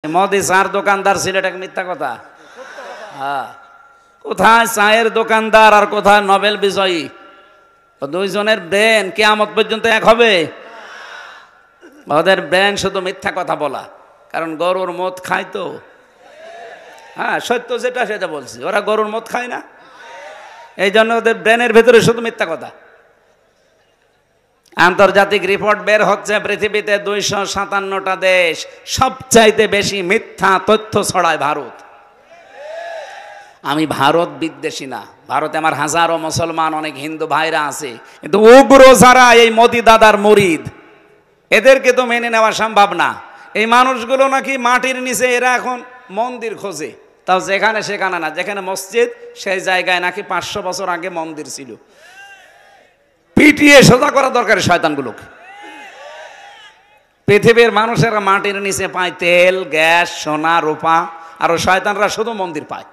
মোদি চার দোকানদার ছিল, এটা মিথ্যা কথা? হ্যাঁ, কোথায় চায়ের দোকানদার আর কোথায় নোবেল বিজয়ী? দুইজনের ব্রেন কিয়ামত পর্যন্ত এক হবে? ওদের ব্রেন শুধু মিথ্যা কথা বলা, কারণ গরুর মদ খায় তো। হ্যাঁ, সত্য যেটা সেটা বলছি, ওরা গরুর মদ খায় না, এই জন্য ওদের ব্রেনের ভেতরে শুধু মিথ্যা কথা। আন্তর্জাতিক রিপোর্ট বের হচ্ছে, পৃথিবীতে 257টা দেশ, সবচাইতে বেশি মিথ্যা তথ্য ছড়ায় ভারত। আমি ভারত বিদ্বেষী না, ভারতে আমার হাজারো মুসলমান, অনেক হিন্দু ভাইরা আছে, কিন্তু উগ্র যারা এই মোদি দাদার মুরিদ, এদেরকে তো মেনে নেওয়া সম্ভব না। এই মানুষগুলো নাকি মাটির নিচে, এরা এখন মন্দির খোঁজে, তাও যেখানে সেখানে না, যেখানে মসজিদ সেই জায়গায় নাকি 500 বছর আগে মন্দির ছিল। পিটিয়ে সোজা করা দরকার শয়তানগুলোকে। পৃথিবীর মানুষেরা মাটির নিচে পায় তেল, গ্যাস, সোনা, রূপা, আর শয়তানরা শুধু মন্দির পায়।